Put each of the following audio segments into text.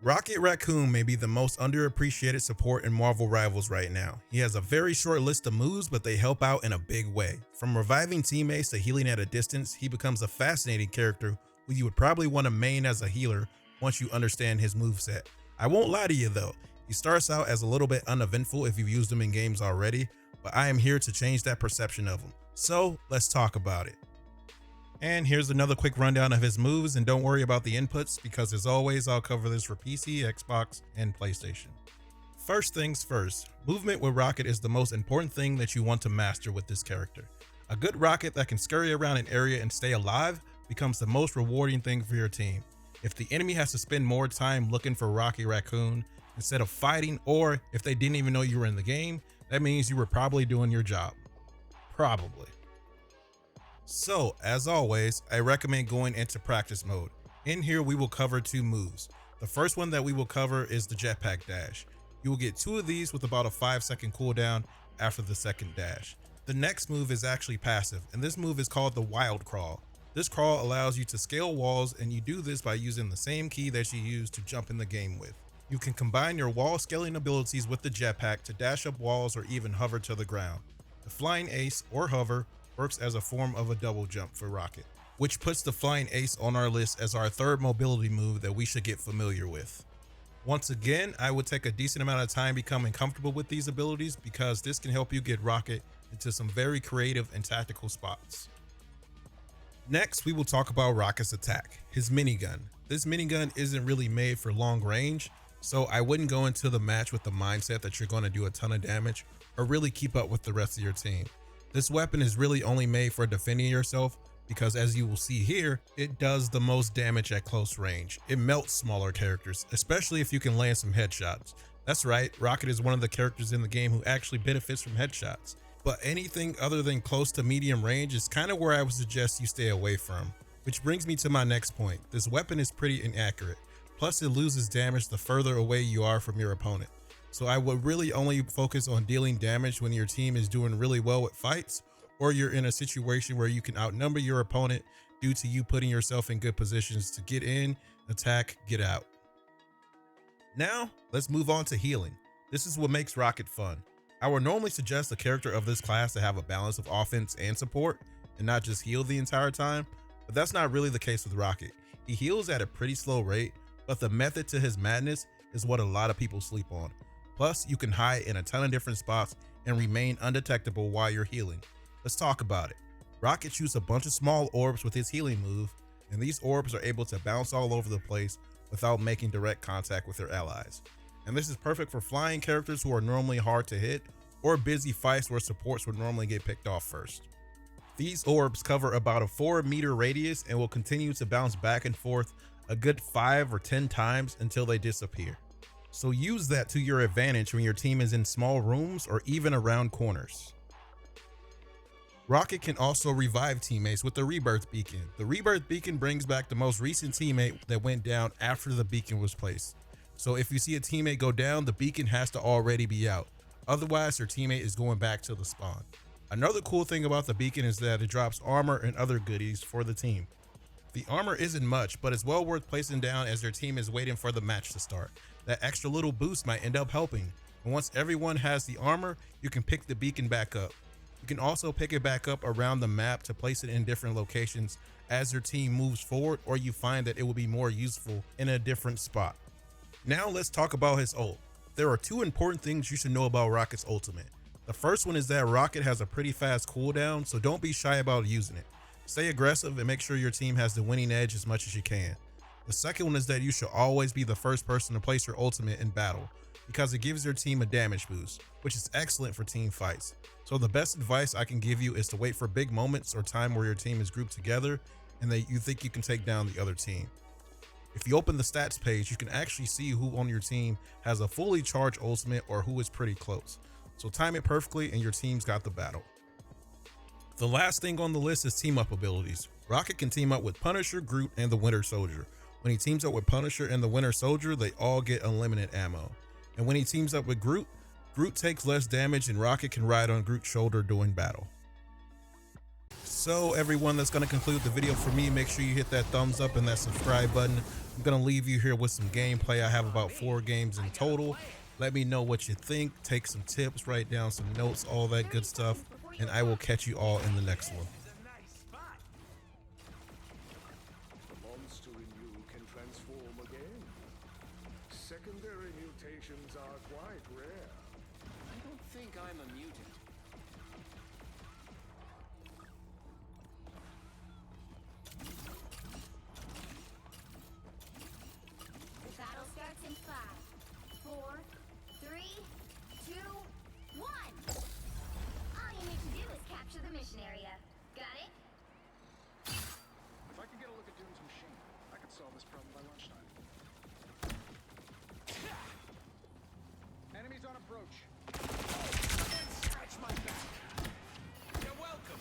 Rocket Raccoon may be the most underappreciated support in Marvel Rivals right now. He has a very short list of moves, but they help out in a big way. From reviving teammates to healing at a distance, he becomes a fascinating character who you would probably want to main as a healer once you understand his moveset. I won't lie to you though, he starts out as a little bit uneventful if you've used him in games already, but I am here to change that perception of him. So let's talk about it. And here's another quick rundown of his moves, and don't worry about the inputs because as always I'll cover this for PC, Xbox, and PlayStation. First things first, movement with Rocket is the most important thing that you want to master with this character. A good Rocket that can scurry around an area and stay alive becomes the most rewarding thing for your team. If the enemy has to spend more time looking for Rocket Raccoon instead of fighting, or if they didn't even know you were in the game, that means you were probably doing your job. Probably. So, as always, I recommend going into practice mode. In here, we will cover two moves. The first one that we will cover is the jetpack dash. You will get two of these with about a 5-second cooldown after the second dash. The next move is actually passive, and this move is called the wild crawl. This crawl allows you to scale walls, and you do this by using the same key that you use to jump in the game with. You can combine your wall scaling abilities with the jetpack to dash up walls or even hover to the ground. The flying ace or hover works as a form of a double jump for Rocket, which puts the flying ace on our list as our third mobility move that we should get familiar with. Once again, I would take a decent amount of time becoming comfortable with these abilities because this can help you get Rocket into some very creative and tactical spots. Next, we will talk about Rocket's attack, his minigun. This minigun isn't really made for long range, so I wouldn't go into the match with the mindset that you're going to do a ton of damage or really keep up with the rest of your team. This weapon is really only made for defending yourself because, as you will see here, it does the most damage at close range. It melts smaller characters, especially if you can land some headshots. That's right, Rocket is one of the characters in the game who actually benefits from headshots. But anything other than close to medium range is kind of where I would suggest you stay away from. Which brings me to my next point. This weapon is pretty inaccurate. Plus it loses damage the further away you are from your opponent. So I would really only focus on dealing damage when your team is doing really well with fights, or you're in a situation where you can outnumber your opponent due to you putting yourself in good positions to get in, attack, get out. Now, let's move on to healing. This is what makes Rocket fun. I would normally suggest a character of this class to have a balance of offense and support and not just heal the entire time, but that's not really the case with Rocket. He heals at a pretty slow rate, but the method to his madness is what a lot of people sleep on. Plus, you can hide in a ton of different spots and remain undetectable while you're healing. Let's talk about it. Rocket shoots a bunch of small orbs with his healing move, and these orbs are able to bounce all over the place without making direct contact with their allies. And this is perfect for flying characters who are normally hard to hit, or busy fights where supports would normally get picked off first. These orbs cover about a 4-meter radius and will continue to bounce back and forth a good 5 or 10 times until they disappear. So use that to your advantage when your team is in small rooms or even around corners. Rocket can also revive teammates with the Rebirth Beacon. The Rebirth Beacon brings back the most recent teammate that went down after the beacon was placed. So if you see a teammate go down, the beacon has to already be out. Otherwise, your teammate is going back to the spawn. Another cool thing about the beacon is that it drops armor and other goodies for the team. The armor isn't much, but it's well worth placing down as your team is waiting for the match to start. That extra little boost might end up helping. And once everyone has the armor, you can pick the beacon back up. You can also pick it back up around the map to place it in different locations as your team moves forward, or you find that it will be more useful in a different spot. Now let's talk about his ult. There are two important things you should know about Rocket's ultimate. The first one is that Rocket has a pretty fast cooldown, so don't be shy about using it. Stay aggressive and make sure your team has the winning edge as much as you can. The second one is that you should always be the first person to place your ultimate in battle, because it gives your team a damage boost, which is excellent for team fights. So the best advice I can give you is to wait for big moments or time where your team is grouped together and that you think you can take down the other team. If you open the stats page, you can actually see who on your team has a fully charged ultimate or who is pretty close. So time it perfectly and your team's got the battle. The last thing on the list is team up abilities. Rocket can team up with Punisher, Groot, and the Winter Soldier. When he teams up with Punisher and the Winter Soldier, they all get unlimited ammo. And when he teams up with Groot, Groot takes less damage and Rocket can ride on Groot's shoulder during battle. So everyone, that's going to conclude the video for me. Make sure you hit that thumbs up and that subscribe button. I'm going to leave you here with some gameplay. I have about 4 games in total. Let me know what you think. Take some tips, write down some notes, all that good stuff. And I will catch you all in the next one. The monster in you can transform again. Secondary mutations are quite rare. I don't think I'm a mutant. The battle starts in 5, 4, 3, 2, 1. All you need to do is capture the mission area. Got it? If I could get a look at Doom's machine, I could solve this problem by lunchtime. Enemies on approach. Scratch my back. You're welcome.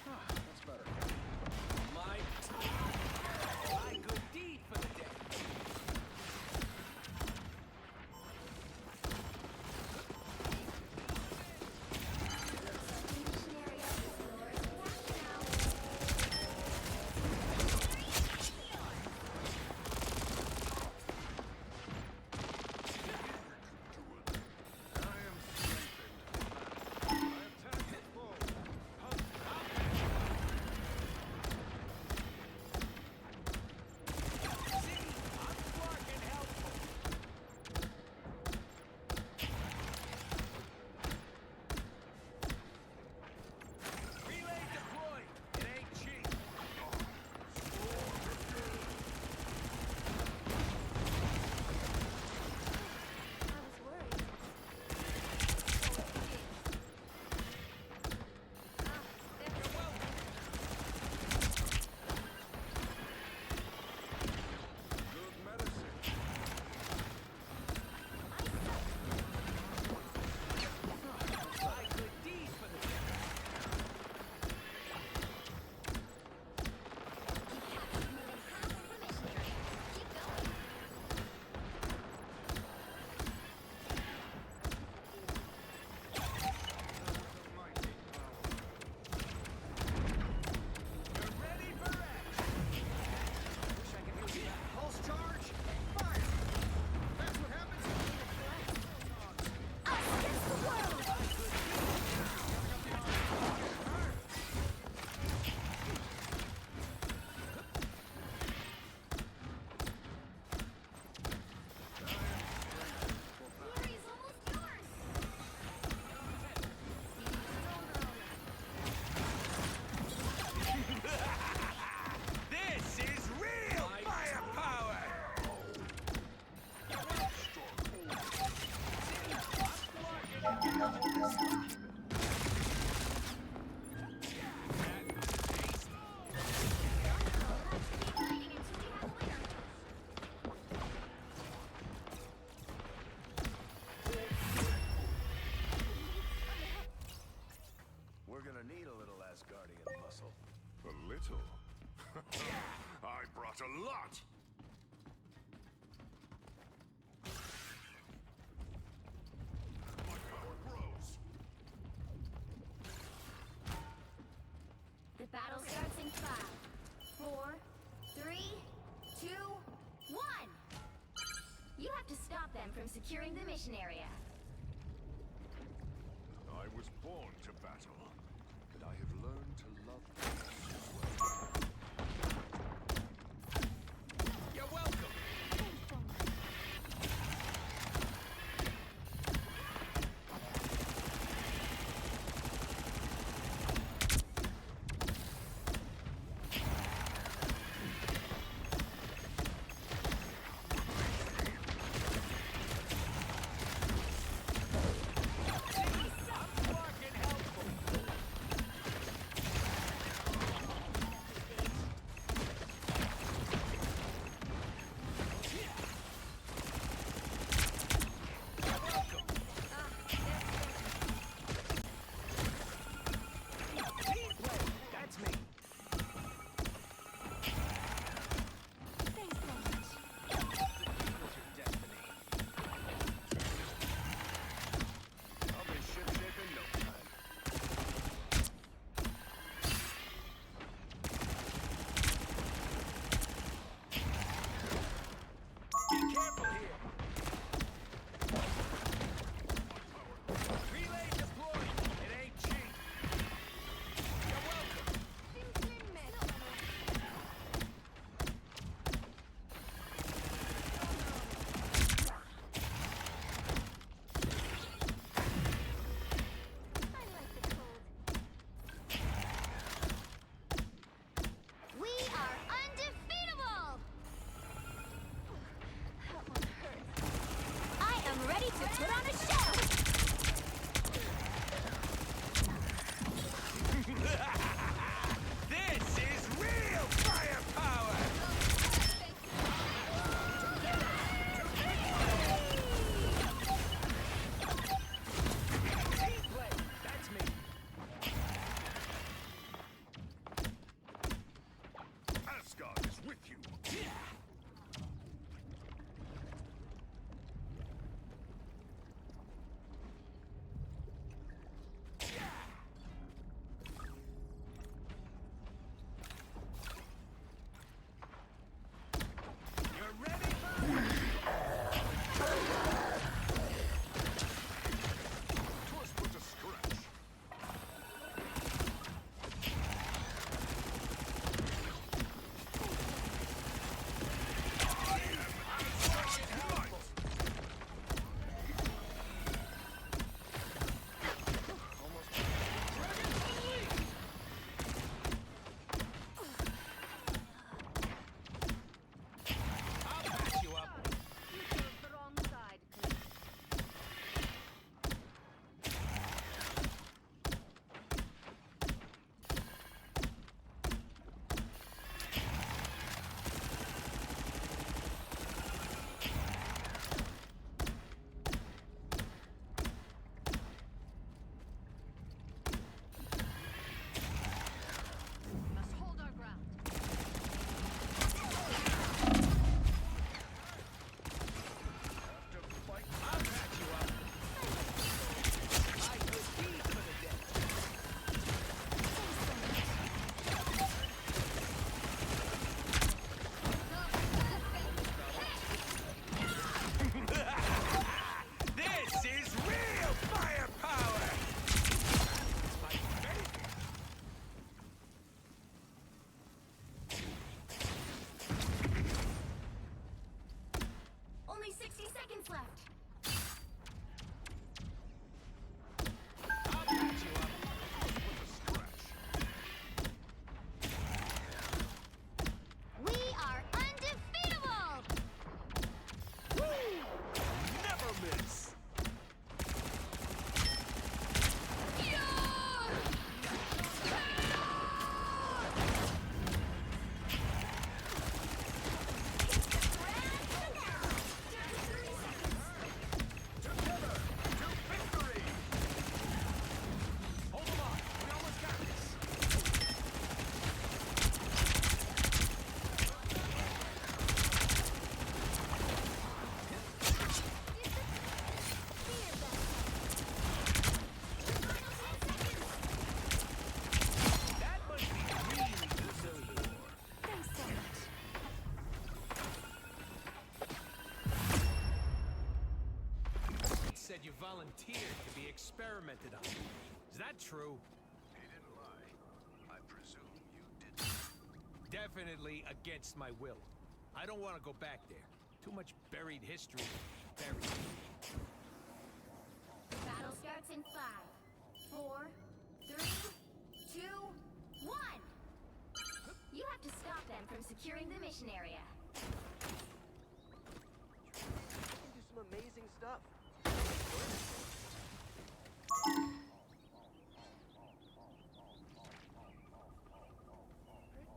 That's better. My good deed for the day. Mission area is yours. Now. I am strengthened. I attack the foe. I'm working helpful. Relay deployed. It ain't cheap. I was worried. You're welcome. Good medicine. My good deed for the day. Keep going. Mighty power. You're ready for action. Wish I could use that. Pulse charge. Fire. That's what happens. Us against the world. Glory is almost yours. This is real firepower. Keep fighting until you have a winner. We're gonna need a little Asgardian muscle. A little. I brought a lot. My power grows. The battle starts in 5, 4, 3, 2, 1. You have to stop them from securing the mission area. I was born to battle, but I have learned to love peace as well. You're welcome. I'm working helpful. Put on a show! This is real firepower! Team play! That's me! Asgard is with you. You're ready for Twas but a scratch. I'll patch you up. You chose the wrong side, Cliff. We must hold our ground. I'll patch you up. I could be for the dead. This is real firepower! My favorite. Only 60 seconds left. I'll patch you up. We are undefeatable! Never miss. Together to victory. Hold them on. We almost got this. That must be really resilient. Thanks so much. It said you volunteered to be experimented on. Is that true? He didn't lie. I presume you didn't. Definitely against my will. I don't want to go back there. Too much buried history. Buried. Battle starts in 5, 4, 3, 2, 1. You have to stop them from securing the mission area. You can do some amazing stuff.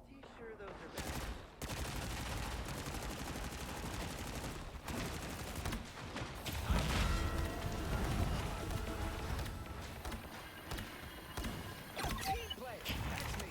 Pretty sure those are bad. Team play. That's me.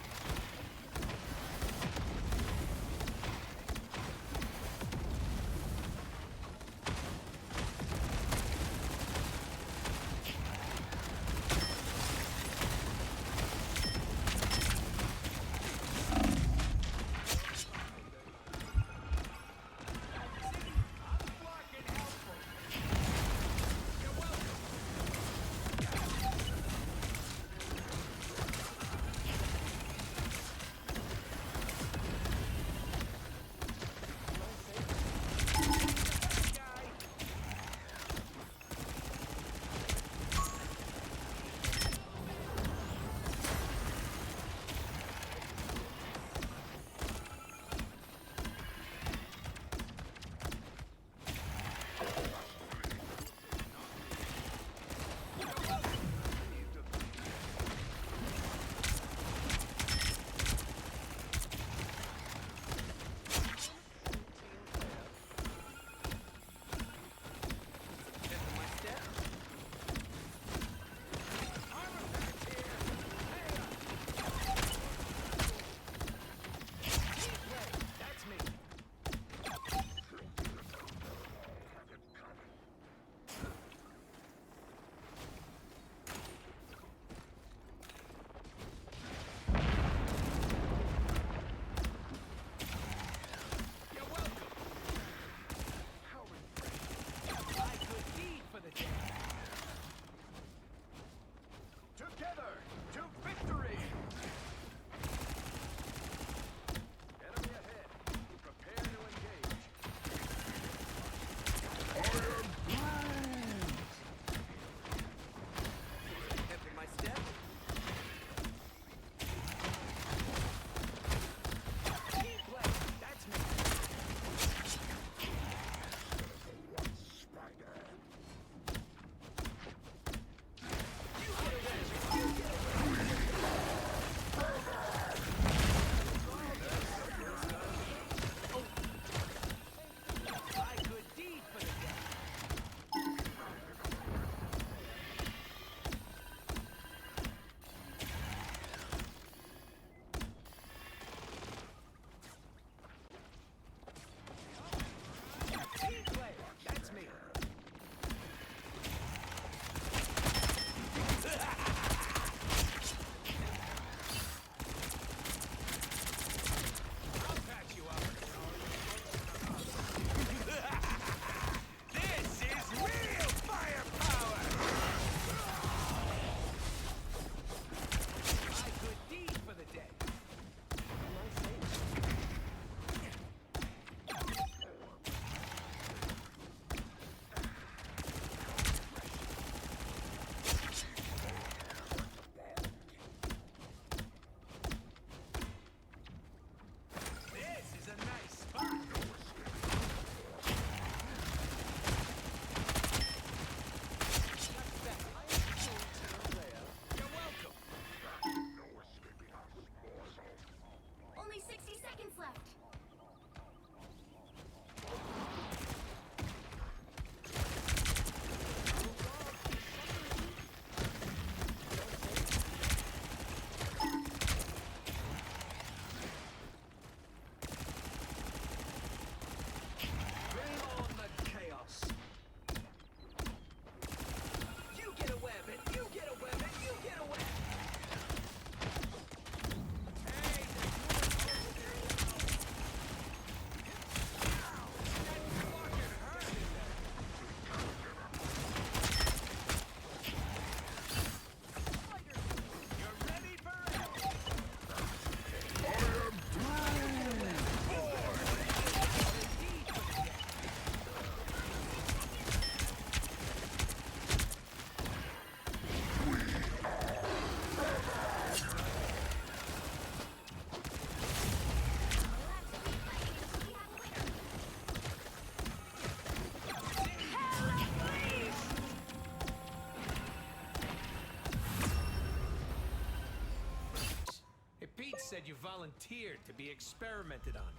said you volunteered to be experimented on.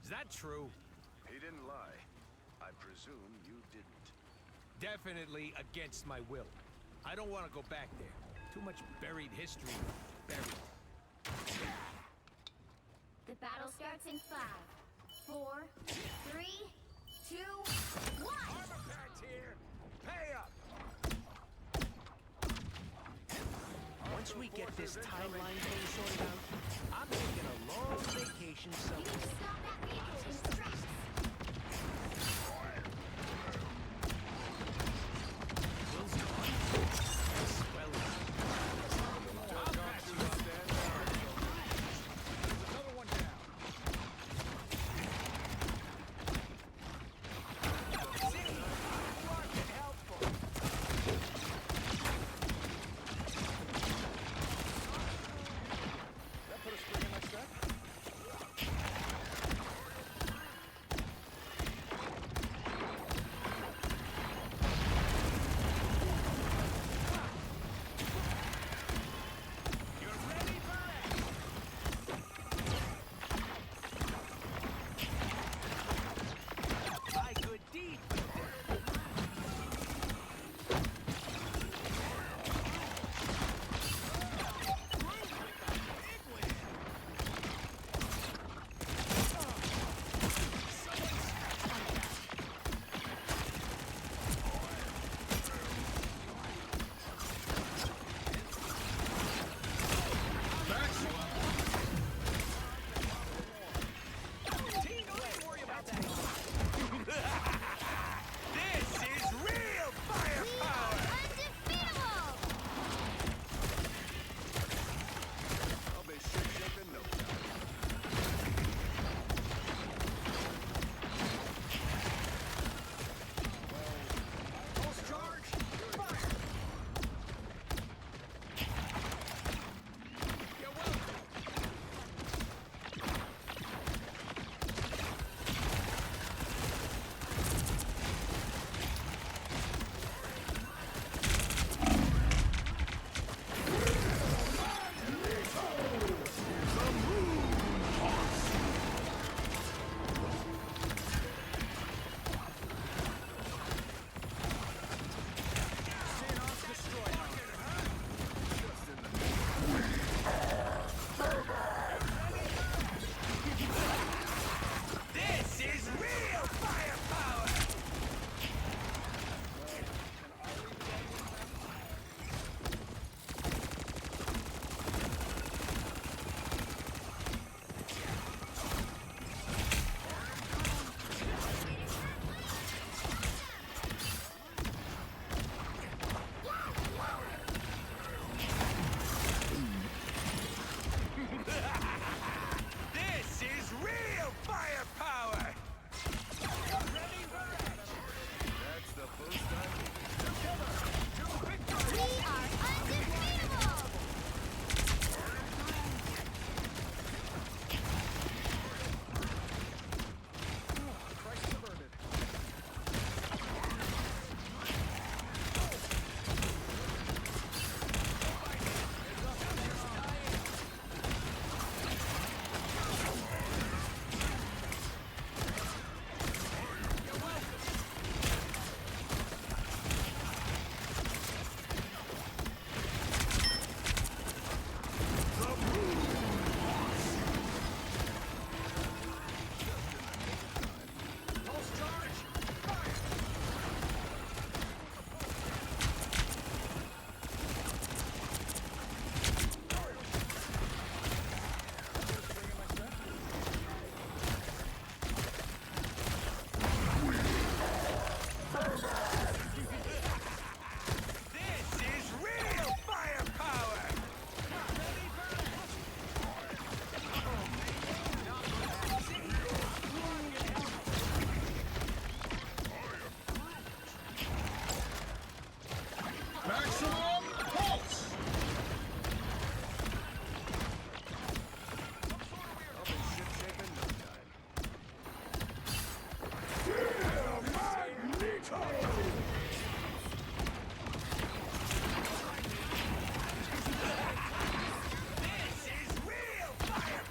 Is that true? He didn't lie. I presume you didn't. Definitely against my will. I don't want to go back there. Too much buried history. Buried. The battle starts in 5, 4, 3, 2, 1. Armor packs here. Pay up. Once we get this timeline thing sorted out, I'm taking a long vacation You somewhere. need to stop that vehicle in its tracks. Will's gone. Well, I'll patch you up then. There's another one down. See, you are getting helpful. That put a spring in my step? You're ready for it. My good deed for the day. This is real firepower! Undefeatable! I'll be ship-shape in no time. Pulse charge! Fire! You're welcome. This is real firepower! This is real firepower! Ready for action! That's the first time. We are undefeatable! Christ suburban. Pulse charge! Fire! This is real firepower! Ready for Maximum pulse! I'll be ship-shape in no time. This is real firepower!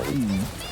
Hey.